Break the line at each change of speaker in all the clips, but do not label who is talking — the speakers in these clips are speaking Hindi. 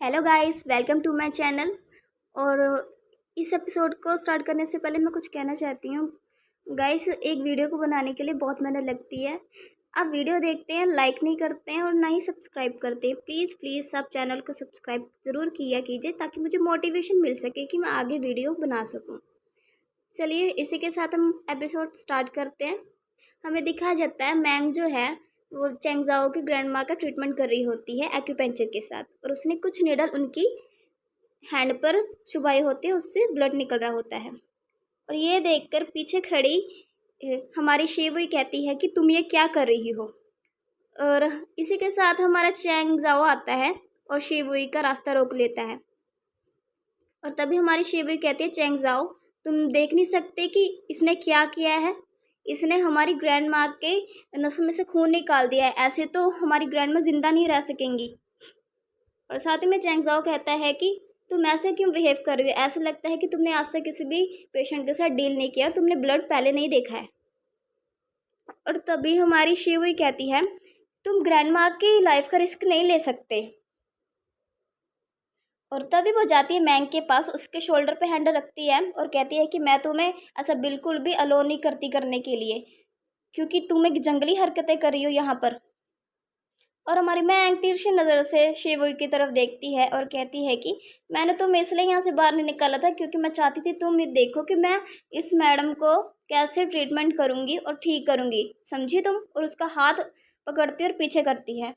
Hello guys, welcome to my channel. और इस एपिसोड को स्टार्ट करने से पहले मैं कुछ कहना चाहती हूँ। गाइस, एक वीडियो को बनाने के लिए बहुत मेहनत लगती है। आप वीडियो देखते हैं, लाइक नहीं करते हैं और ना ही सब्सक्राइब करते हैं। प्लीज़ प्लीज़ सब चैनल को सब्सक्राइब ज़रूर किया कीजिए ताकि मुझे मोटिवेशन मिल सके कि मैं आगे वीडियो बना सकूँ। चलिए इसी के साथ हम एपिसोड स्टार्ट करते हैं। हमें दिखाया जाता है मैंग जो है वो चेंगजाओ की ग्रैंड माँ का ट्रीटमेंट कर रही होती है एक्यूपेंचर के साथ, और उसने कुछ नीडल उनकी हैंड पर चुभाई होती है, उससे ब्लड निकल रहा होता है। और ये देखकर पीछे खड़ी हमारी शेवुई कहती है कि तुम ये क्या कर रही हो। और इसी के साथ हमारा चेंगजाओ आता है और शेवुई का रास्ता रोक लेता है। और तभी हमारी शेवुई कहती है, चेंगजाओ तुम देख नहीं सकते कि इसने क्या किया है। इसने हमारी ग्रैंड माँ के नसों में से खून निकाल दिया है, ऐसे तो हमारी ग्रैंड माँ जिंदा नहीं रह सकेंगी। और साथ ही में चैंगज़ाओ कहता है कि तुम ऐसे क्यों बिहेव कर रही हो, ऐसा लगता है कि तुमने आज तक किसी भी पेशेंट के साथ डील नहीं किया और तुमने ब्लड पहले नहीं देखा है। और तभी हमारी शिवुई कहती है, तुम ग्रैंड माँ की लाइफ का रिस्क नहीं ले सकते। और तभी वो जाती है मैंग के पास, उसके शोल्डर पे हैंड रखती है और कहती है कि मैं तुम्हें ऐसा बिल्कुल भी अलो नहीं करती करने के लिए, क्योंकि तुम एक जंगली हरकतें कर रही हो यहाँ पर। और हमारी मैंग तिरछी नज़र से शिवुई की तरफ देखती है और कहती है कि मैंने तुम्हें इसलिए यहाँ से बाहर नहीं निकाला था क्योंकि मैं चाहती थी तुम ये देखो कि मैं इस मैडम को कैसे ट्रीटमेंट करूँगी और ठीक करूँगी, समझी तुम। और उसका हाथ पकड़ती और पीछे करती है।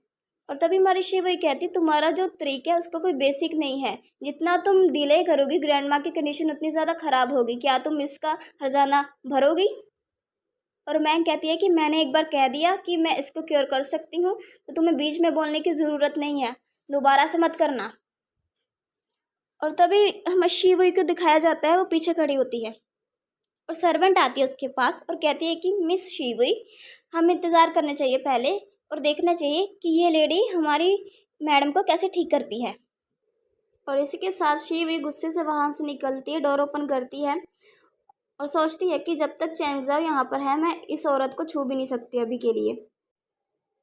और तभी हमारी शिवुई कहती, तुम्हारा जो तरीका है उसका कोई बेसिक नहीं है, जितना तुम डिले करोगी ग्रैंड माँ की कंडीशन उतनी ज़्यादा ख़राब होगी, क्या तुम इसका हर्जाना भरोगी। और मैंग कहती है कि मैंने एक बार कह दिया कि मैं इसको क्योर कर सकती हूँ, तो तुम्हें बीच में बोलने की ज़रूरत नहीं है, दोबारा से मत करना। और तभी हमें शिवुई को दिखाया जाता है, वो पीछे खड़ी होती है और सर्वेंट आती है उसके पास और कहती है कि मिस शिवुई, हम इंतज़ार करना चाहिए पहले और देखना चाहिए कि ये लेडी हमारी मैडम को कैसे ठीक करती है। और इसी के साथ शिवुई गुस्से से वहाँ से निकलती है, डोर ओपन करती है और सोचती है कि जब तक चैंगज़ाओ यहाँ पर है मैं इस औरत को छू भी नहीं सकती अभी के लिए।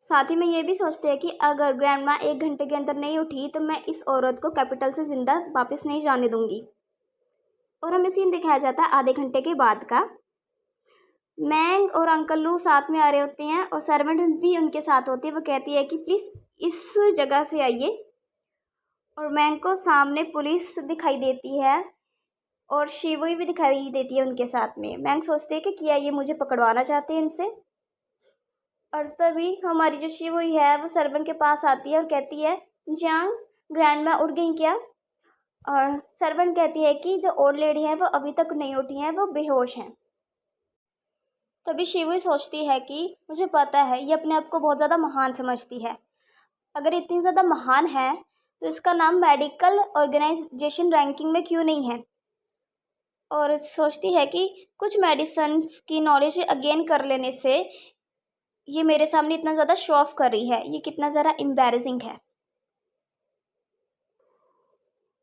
साथ ही में ये भी सोचते हैं कि अगर ग्रैंड माँ 1 घंटे के अंदर नहीं उठी तो मैं इस औरत को कैपिटल से ज़िंदा वापस नहीं जाने दूंगी। और हमें सीन दिखाया जाता है आधे घंटे के बाद का। मैंग और अंकल लू साथ में आ रहे होते हैं और सर्वेंट भी उनके साथ होती है। वो कहती है कि प्लीज़ इस जगह से आइए। और मैंग को सामने पुलिस दिखाई देती है और शिवुई भी दिखाई देती है उनके साथ में। मैंग सोचते हैं कि क्या ये मुझे पकड़वाना चाहते हैं इनसे। और तभी हमारी जो शिवुई है वो सर्वेंट के पास आती है और कहती है, जियांग ग्रैंड माँ उठ गई क्या। और सर्वेंट कहती है कि जो ओल्ड लेडी है वो अभी तक नहीं उठी हैं, वो बेहोश हैं। तभी शिवुई सोचती है कि मुझे पता है ये अपने आप को बहुत ज़्यादा महान समझती है। अगर इतनी ज़्यादा महान है तो इसका नाम मेडिकल ऑर्गेनाइजेशन रैंकिंग में क्यों नहीं है। और सोचती है कि कुछ मेडिसिन्स की नॉलेज अगेन कर लेने से ये मेरे सामने इतना ज़्यादा शो ऑफ कर रही है, ये कितना ज़्यादा एम्बैरेसिंग है।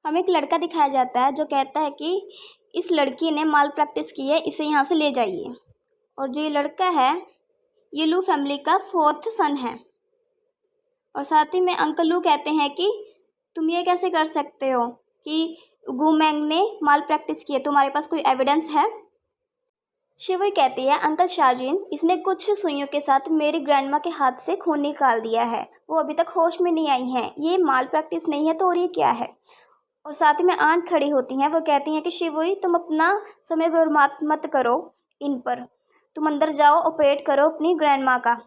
हमें एक लड़का दिखाया जाता है जो कहता है कि इस लड़की ने माल प्रैक्टिस की है, इसे यहाँ से ले जाइए। और जो ये लड़का है ये लू फैमिली का 4th सन है। और साथ ही में अंकल लू कहते हैं कि तुम ये कैसे कर सकते हो कि गू मैंग ने माल प्रैक्टिस की है, तुम्हारे पास कोई एविडेंस है। शिवुई कहती है, अंकल शाजिन इसने कुछ सुइयों के साथ मेरी ग्रैंडमा के हाथ से खून निकाल दिया है, वो अभी तक होश में नहीं आई हैं, ये माल प्रैक्टिस नहीं है तो और ये क्या है। और साथ ही में आंट खड़ी होती हैं, वो कहती हैं कि शिवुई तुम अपना समय बर्बाद मत करो इन पर, तुम अंदर जाओ ऑपरेट करो अपनी ग्रैंडमा का।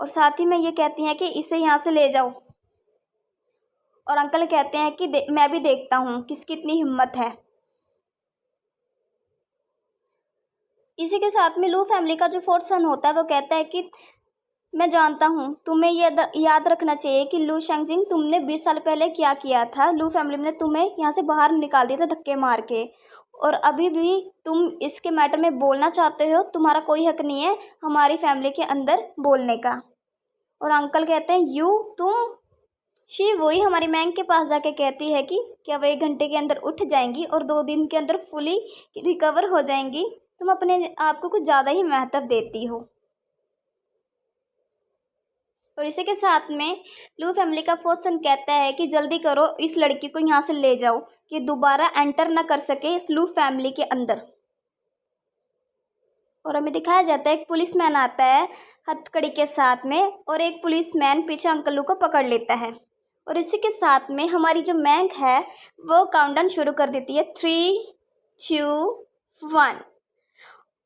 और साथ ही में ये कहती हैं कि इसे यहाँ से ले जाओ। और अंकल कहते हैं कि मैं भी देखता हूँ किसकी इतनी हिम्मत है। इसी के साथ में लू फैमिली का जो 4th सन होता है वो कहता है कि मैं जानता हूँ तुम्हें ये याद रखना चाहिए कि लू शेंगजिंग तुमने 20 साल पहले क्या किया था। लू फैमिली ने तुम्हें यहाँ से बाहर निकाल दिया था धक्के मार के, और अभी भी तुम इसके मैटर में बोलना चाहते हो, तुम्हारा कोई हक नहीं है हमारी फैमिली के अंदर बोलने का। और अंकल कहते हैं तुम वही हमारी मैंग के पास जाके कहती है कि क्या वो 1 घंटे के अंदर उठ जाएंगी और 2 दिन के अंदर फुली रिकवर हो जाएंगी, तुम अपने आप को कुछ ज़्यादा ही महत्व देती हो। और इसी के साथ में लू फैमिली का फोर्थ सन कहता है कि जल्दी करो, इस लड़की को यहाँ से ले जाओ कि दोबारा एंटर ना कर सके इस लू फैमिली के अंदर। और हमें दिखाया जाता है एक पुलिसमैन आता है हथकड़ी के साथ में, और एक पुलिसमैन पीछे अंकल लू को पकड़ लेता है। और इसी के साथ में हमारी जो मैंक है वो काउंटडाउन शुरू कर देती है 3, 2, 1।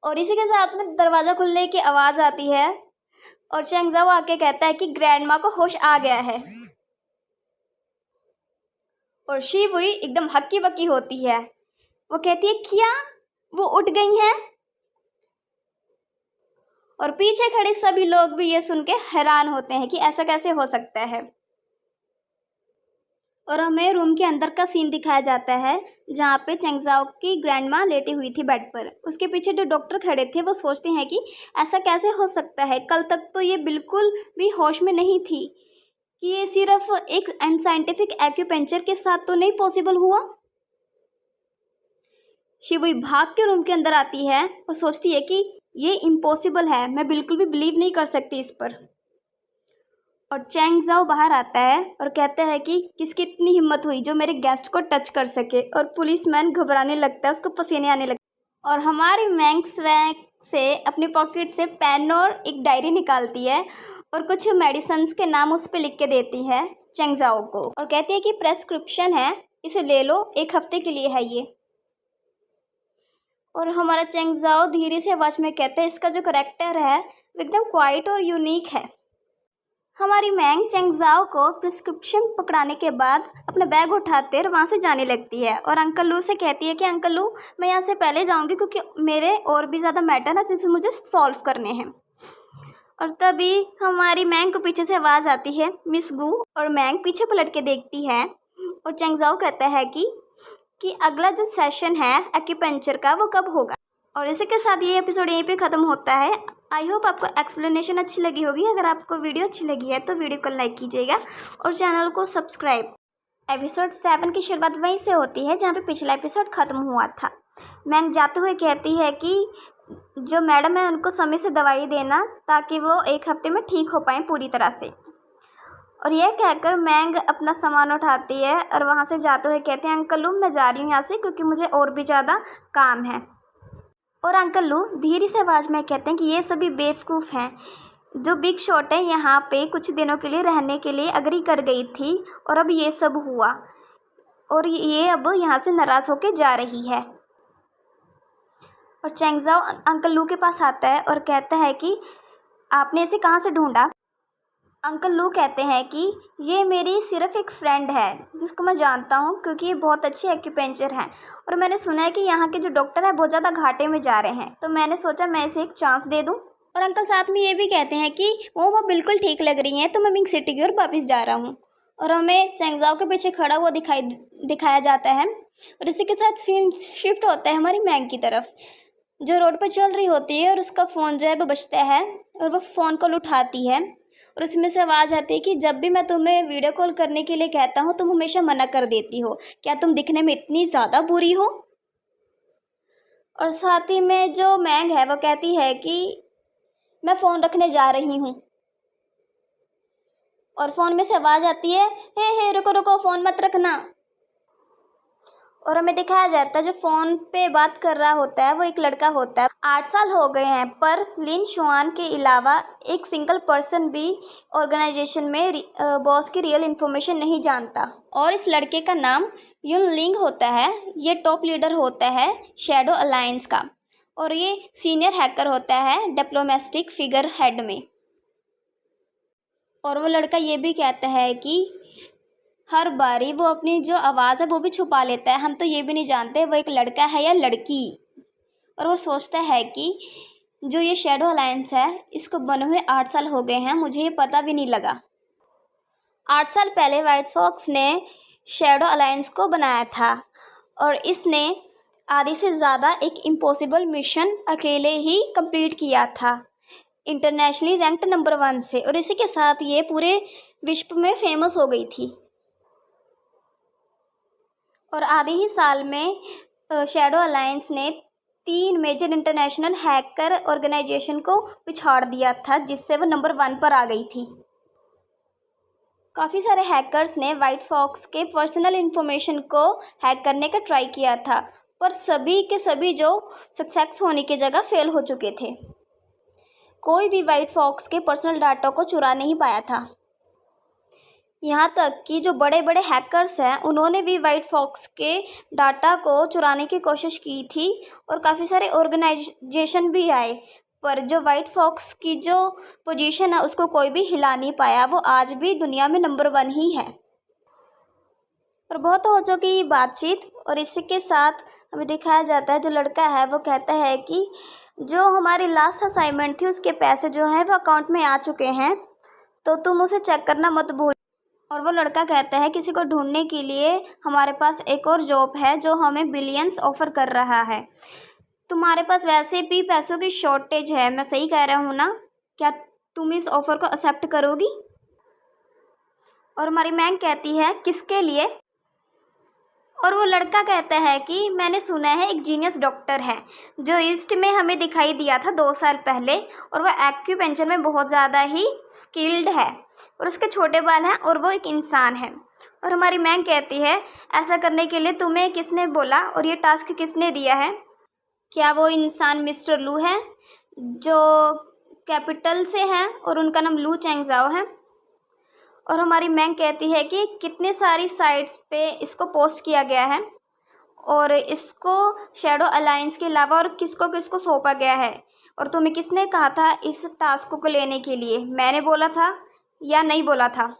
और इसी के साथ में दरवाज़ा खुलने की आवाज़ आती है और चेंग ज़ाओ आके कहता है कि ग्रैंडमा को होश आ गया है। और शी वुई एकदम हक्की बक्की होती है, वो कहती है क्या वो उठ गई हैं? और पीछे खड़े सभी लोग भी ये सुन के हैरान होते हैं कि ऐसा कैसे हो सकता है। और हमें रूम के अंदर का सीन दिखाया जाता है जहाँ पे चेंग ज़ाओ की ग्रैंडमा लेटी हुई थी बेड पर। उसके पीछे जो डॉक्टर खड़े थे वो सोचते हैं कि ऐसा कैसे हो सकता है, कल तक तो ये बिल्कुल भी होश में नहीं थी, कि ये सिर्फ एक अनसाइंटिफिक एक्यूपेंचर के साथ तो नहीं पॉसिबल हुआ। शिवुई भाग के रूम के अंदर आती है और सोचती है कि ये इम्पॉसिबल है, मैं बिल्कुल भी बिलीव नहीं कर सकती इस पर। और चेंग ज़ाओ बाहर आता है और कहता है कि किसकी इतनी हिम्मत हुई जो मेरे गेस्ट को टच कर सके। और पुलिसमैन घबराने लगता है, उसको पसीने आने लगते हैं। और हमारी मैंक स्वैग से अपनी पॉकेट से पेन और एक डायरी निकालती है और कुछ मेडिसिन्स के नाम उस पर लिख के देती है चेंग ज़ाओ को, और कहती है कि प्रेस्क्रिप्शन है, इसे ले लो, 1 हफ्ते के लिए है ये। और हमारा चेंग ज़ाओ धीरे से आवाज़ में कहता है इसका जो करैक्टर है वो एकदम क्वाइट और यूनिक है। हमारी मैंग चेंग ज़ाओ को प्रिस्क्रिप्शन पकड़ाने के बाद अपना बैग उठाते और वहाँ से जाने लगती है और अंकल लू से कहती है कि अंकल लू मैं यहाँ से पहले जाऊँगी क्योंकि मेरे और भी ज़्यादा मैटर है जिसे मुझे सॉल्व करने हैं। और तभी हमारी मैंग को पीछे से आवाज़ आती है मिस गू, और मैंग पीछे पलट के देखती है और चेंग ज़ाओ कहता है कि अगला जो सेशन है एक्यूपेंचर का वो कब होगा। और इसी के साथ ये एपिसोड यहीं पे ख़त्म होता है। आई होप आपको एक्सप्लेनेशन अच्छी लगी होगी। अगर आपको वीडियो अच्छी लगी है तो वीडियो को लाइक कीजिएगा और चैनल को सब्सक्राइब। एपिसोड 7 की शुरुआत वहीं से होती है जहाँ पे पिछला एपिसोड ख़त्म हुआ था। मैंग जाते हुए कहती है कि जो मैडम है उनको समय से दवाई देना ताकि वो 1 हफ्ते में ठीक हो पाएँ पूरी तरह से। और यह कहकर मैंग अपना सामान उठाती है और वहाँ से जाते हुए कहते हैं अंकल लू मैं जा रही हूँ यहाँ से क्योंकि मुझे और भी ज़्यादा काम है। और अंकल लू धीरे से आवाज़ में कहते हैं कि ये सभी बेवकूफ़ हैं, जो बिग शॉट है यहाँ पे कुछ दिनों के लिए रहने के लिए अग्री कर गई थी और अब ये सब हुआ और ये अब यहाँ से नाराज़ होके जा रही है। और चेंग ज़ाओ अंकल लू के पास आता है और कहता है कि आपने इसे कहाँ से ढूंढा। अंकल लू कहते हैं कि ये मेरी सिर्फ़ एक फ्रेंड है जिसको मैं जानता हूँ क्योंकि ये बहुत अच्छे एक्यूपेंचर हैं और मैंने सुना है कि यहाँ के जो डॉक्टर हैं बहुत ज़्यादा घाटे में जा रहे हैं, तो मैंने सोचा मैं इसे एक चांस दे दूँ। और अंकल साथ में ये भी कहते हैं कि वो बिल्कुल ठीक लग रही हैं तो मैं मिंग सिटी की ओर वापस जा रहा हूँ। और हमें चेंग ज़ाओ के पीछे खड़ा हुआ दिखाया जाता है और इसी के साथ सीन शिफ्ट होता है हमारी मैंग की तरफ, जो रोड पर चल रही होती है और उसका फ़ोन जो है वो बजता है और वो फ़ोन कॉल उठाती है और उसमें से आवाज़ आती है कि जब भी मैं तुम्हें वीडियो कॉल करने के लिए कहता हूँ तुम हमेशा मना कर देती हो, क्या तुम दिखने में इतनी ज़्यादा बुरी हो। और साथ ही में जो मैंग है वो कहती है कि मैं फ़ोन रखने जा रही हूँ और फ़ोन में से आवाज़ आती है हे रुको रुको फ़ोन मत रखना। और हमें दिखाया जाता है जो फ़ोन पे बात कर रहा होता है वो एक लड़का होता है। 8 साल हो गए हैं पर लिन शुआन के अलावा एक सिंगल पर्सन भी ऑर्गेनाइजेशन में बॉस की रियल इन्फॉर्मेशन नहीं जानता। और इस लड़के का नाम युन लिंग होता है। ये टॉप लीडर होता है शैडो अलायंस का और ये सीनियर हैकर होता है डिप्लोमेटिक फिगर हेड में। और वो लड़का ये भी कहता है कि हर बारी वो अपनी जो आवाज़ है वो भी छुपा लेता है, हम तो ये भी नहीं जानते वो एक लड़का है या लड़की। और वो सोचता है कि जो ये शैडो अलायंस है इसको बने हुए 8 साल हो गए हैं, मुझे ये पता भी नहीं लगा। 8 साल पहले वाइट फॉक्स ने शैडो अलायंस को बनाया था और इसने आधे से ज़्यादा एक इम्पॉसिबल मिशन अकेले ही कंप्लीट किया था, इंटरनेशनली रैंक्ड नंबर 1 से, और इसी के साथ ये पूरे विश्व में फेमस हो गई थी। और आधे ही साल में शैडो अलायंस ने 3 मेजर इंटरनेशनल हैकर ऑर्गेनाइजेशन को पिछाड़ दिया था जिससे वो नंबर 1 पर आ गई थी। काफ़ी सारे हैकर्स ने वाइट फॉक्स के पर्सनल इन्फॉर्मेशन को हैक करने का ट्राई किया था, पर सभी के सभी जो सक्सेस होने की जगह फेल हो चुके थे। कोई भी वाइट फॉक्स के पर्सनल डाटा को चुरा नहीं पाया था। यहाँ तक कि जो बड़े बड़े हैकर्स हैं उन्होंने भी वाइट फॉक्स के डाटा को चुराने की कोशिश की थी और काफ़ी सारे ऑर्गेनाइजेशन भी आए, पर जो वाइट फॉक्स की जो पोजीशन है उसको कोई भी हिला नहीं पाया। वो आज भी दुनिया में नंबर 1 ही है। और बहुत हो चुकी बातचीत, और इसी के साथ हमें दिखाया जाता है जो लड़का है वो कहता है कि जो हमारी लास्ट असाइनमेंट थी उसके पैसे जो हैं वो अकाउंट में आ चुके हैं, तो तुम उसे चेक करना मत भूल। और वो लड़का कहता है किसी को ढूंढने के लिए हमारे पास एक और जॉब है जो हमें बिलियंस ऑफ़र कर रहा है। तुम्हारे पास वैसे भी पैसों की शॉर्टेज है, मैं सही कह रहा हूँ ना? क्या तुम इस ऑफ़र को एक्सेप्ट करोगी? और हमारी मैंग कहती है किसके लिए? और वो लड़का कहता है कि मैंने सुना है एक जीनियस डॉक्टर है जो ईस्ट में हमें दिखाई दिया था 2 साल पहले, और वह एक्यूपेंचर में बहुत ज़्यादा ही स्किल्ड है और उसके छोटे बाल हैं और वो एक इंसान है। और हमारी मैंग कहती है ऐसा करने के लिए तुम्हें किसने बोला और ये टास्क किसने दिया है? क्या वो इंसान मिस्टर लू है जो कैपिटल से हैं और उनका नाम लू चैंगजाओ है? और हमारी मैंग कहती है कि कितनी सारी साइट्स पे इसको पोस्ट किया गया है और इसको शैडो अलायंस के अलावा और किसको किसको सौंपा गया है, और तुम्हें किसने कहा था इस टास्क को लेने के लिए? मैंने बोला था या नहीं बोला था?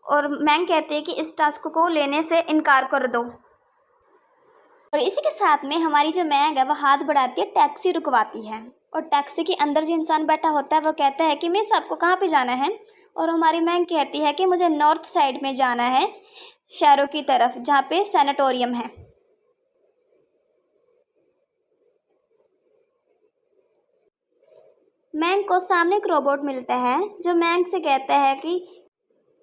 और मैंग कहती है कि इस टास्क को लेने से इनकार कर दो। और इसी के साथ में हमारी जो मैंग है वह हाथ बढ़ाती है, टैक्सी रुकवाती है, और टैक्सी के अंदर जो इंसान बैठा होता है वो कहता है कि मिस आपको कहाँ पे जाना है? और हमारी मैंग कहती है कि मुझे नॉर्थ साइड में जाना है, शहरों की तरफ जहाँ पे सैनिटोरियम है। मैंग को सामने एक रोबोट मिलता है जो मैंग से कहता है कि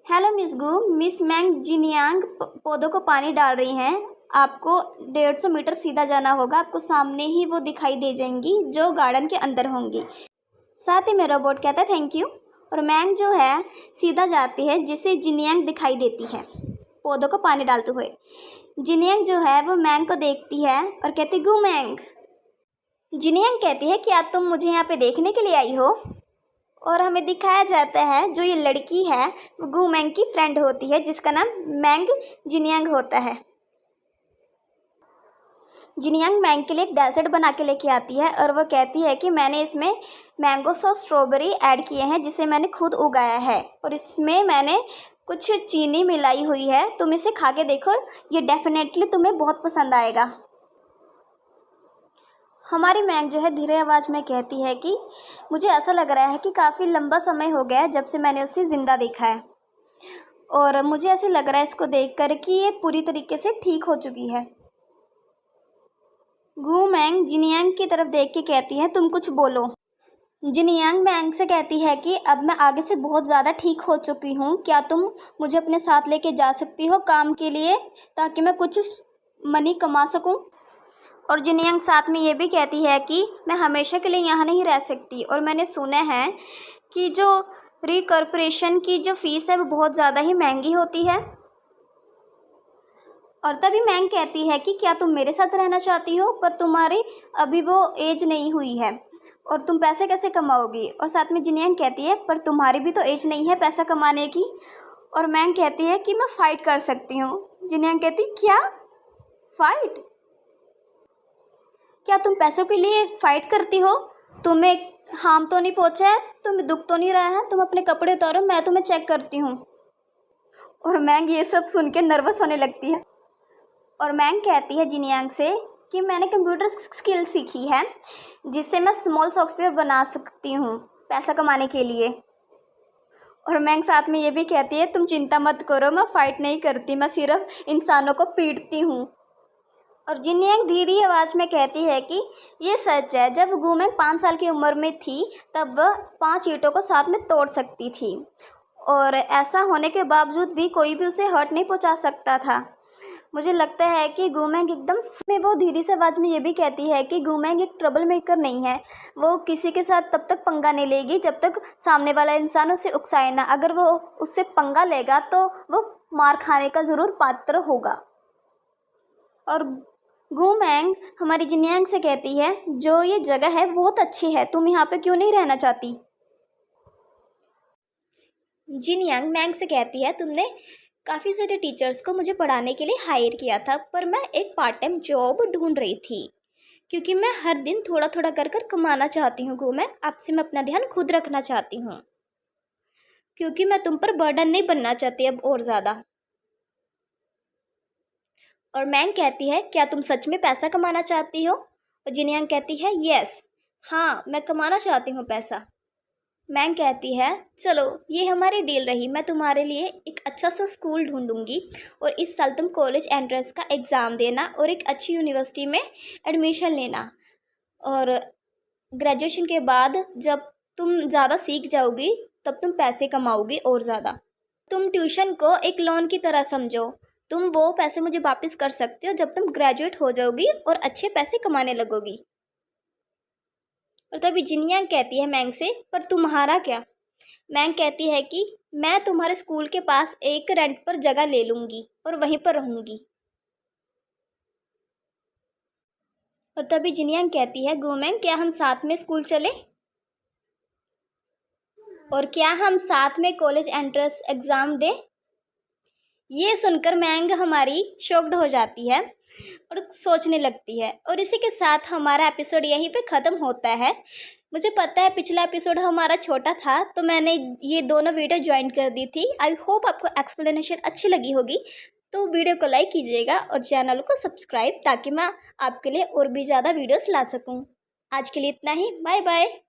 हेलो मिस गू, मिस मैंग जिनियांग पौधों को पानी डाल रही हैं, आपको 150 मीटर सीधा जाना होगा, आपको सामने ही वो दिखाई दे जाएंगी जो गार्डन के अंदर होंगी। साथ ही में रोबोट कहता है थैंक यू, और मैंग जो है सीधा जाती है जिसे जिनियांग दिखाई देती है पौधों को पानी डालते हुए। जिनियांग जो है वो मैंग को देखती है और कहती गू मैंग। जिनियांग कहती है क्या तुम मुझे यहाँ पे देखने के लिए आई हो? और हमें दिखाया जाता है जो ये लड़की है वो गू मैंग की फ्रेंड होती है जिसका नाम मैंग जिनियांग होता है। जिनियांग मैंग के लिए एक डेजर्ट बना के लेके आती है और वो कहती है कि मैंने इसमें मैंगो सॉस स्ट्रॉबेरी ऐड किए हैं जिसे मैंने खुद उगाया है, और इसमें मैंने कुछ चीनी मिलाई हुई है, तुम इसे खा के देखो, ये डेफिनेटली तुम्हें बहुत पसंद आएगा। हमारी मैंग जो है धीरे आवाज़ में कहती है कि मुझे ऐसा लग रहा है कि काफ़ी लंबा समय हो गया है जब से मैंने उसे ज़िंदा देखा है, और मुझे ऐसे लग रहा है इसको देखकर कि ये पूरी तरीके से ठीक हो चुकी है। गू मैंग जिनियांग की तरफ देख के कहती है तुम कुछ बोलो। जिनियांग मैंग से कहती है कि अब मैं आगे से बहुत ज़्यादा ठीक हो चुकी हूँ, क्या तुम मुझे अपने साथ लेके जा सकती हो काम के लिए ताकि मैं कुछ मनी कमा सकूँ? और जिनियांग साथ में ये भी कहती है कि मैं हमेशा के लिए यहाँ नहीं रह सकती, और मैंने सुना है कि जो रिकॉर्पोरेशन की जो फ़ीस है वो बहुत ज़्यादा ही महंगी होती है। और तभी मैंग कहती है कि क्या तुम मेरे साथ रहना चाहती हो, पर तुम्हारी अभी वो एज नहीं हुई है और तुम पैसे कैसे कमाओगी? और साथ में जिनियांग कहती है पर तुम्हारी भी तो एज नहीं है पैसा कमाने की। और मैंग कहती है कि मैं फ़ाइट कर सकती हूँ। जिनियांग कहती क्या फ़ाइट? क्या तुम पैसों के लिए फ़ाइट करती हो? तुम्हें हार्म तो नहीं पहुँचा है, तुम्हें दुख तो नहीं रहा है, तुम अपने कपड़े उतारो, मैं तुम्हें चेक करती हूँ। और मैंग ये सब सुन के नर्वस होने लगती है। और मैंग कहती है जिनियांग से कि मैंने कंप्यूटर स्किल सीखी है जिससे मैं स्मॉल सॉफ्टवेयर बना सकती हूँ पैसा कमाने के लिए। और मैंग साथ में ये भी कहती है तुम चिंता मत करो, मैं फ़ाइट नहीं करती, मैं सिर्फ इंसानों को पीटती हूँ। और जिनियांग धीरे आवाज़ में कहती है कि ये सच है, जब गू मैंग 5 साल की उम्र में थी तब वह 5 ईंटों को साथ में तोड़ सकती थी, और ऐसा होने के बावजूद भी कोई भी उसे हर्ट नहीं पहुँचा सकता था। मुझे लगता है कि गुमैंग एकदम में वो धीरे से आवाज़ में ये भी कहती है कि गुमैंग एक ट्रबल मेकर नहीं है। वो किसी के साथ तब तक पंगा नहीं लेगी जब तक सामने वाला इंसान उसे उकसाए ना। अगर वो उससे पंगा लेगा तो वो मार खाने का ज़रूर पात्र होगा। और गुमैंग हमारी जिन्यांग से कहती है, जो ये जगह है बहुत अच्छी है, तुम यहाँ पे क्यों नहीं रहना चाहती। जिन्यांग मैंग से कहती है, तुमने काफ़ी सारे टीचर्स को मुझे पढ़ाने के लिए हायर किया था, पर मैं एक पार्ट टाइम जॉब ढूंढ रही थी क्योंकि मैं हर दिन थोड़ा थोड़ा कर कर कमाना चाहती हूँ। गुमैंग, आपसे मैं अपना ध्यान खुद रखना चाहती हूँ क्योंकि मैं तुम पर बर्डन नहीं बनना चाहती अब और ज़्यादा। और मैंग कहती है, क्या तुम सच में पैसा कमाना चाहती हो। और जिन्यांग कहती है, यस, हाँ मैं कमाना चाहती हूँ पैसा। मैंग कहती है, चलो ये हमारी डील रही, मैं तुम्हारे लिए एक अच्छा सा स्कूल ढूंढूंगी और इस साल तुम कॉलेज एंट्रेंस का एग्ज़ाम देना और एक अच्छी यूनिवर्सिटी में एडमिशन लेना। और ग्रेजुएशन के बाद जब तुम ज़्यादा सीख जाओगी तब तुम पैसे कमाओगी और ज़्यादा। तुम ट्यूशन को एक लोन की तरह समझो, तुम वो पैसे मुझे वापस कर सकते हो जब तुम ग्रेजुएट हो जाओगी और अच्छे पैसे कमाने लगोगी। और तभी जिन्यांग कहती है मैंग से, पर तुम्हारा क्या। मैंग कहती है कि मैं तुम्हारे स्कूल के पास एक रेंट पर जगह ले लूँगी और वहीं पर रहूँगी। और तभी जिन्यांग कहती है, गुमैंग क्या हम साथ में स्कूल चले और क्या हम साथ में कॉलेज एंट्रेंस एग्ज़ाम दें। ये सुनकर मैंग हमारी शॉक्ड हो जाती है और सोचने लगती है। और इसी के साथ हमारा एपिसोड यहीं पे ख़त्म होता है। मुझे पता है पिछला एपिसोड हमारा छोटा था तो मैंने ये दोनों वीडियो ज्वाइन कर दी थी। आई होप आपको एक्सप्लेनेशन अच्छी लगी होगी, तो वीडियो को लाइक कीजिएगा और चैनल को सब्सक्राइब, ताकि मैं आपके लिए और भी ज़्यादा वीडियोस ला सकूं। आज के लिए इतना ही, बाय बाय।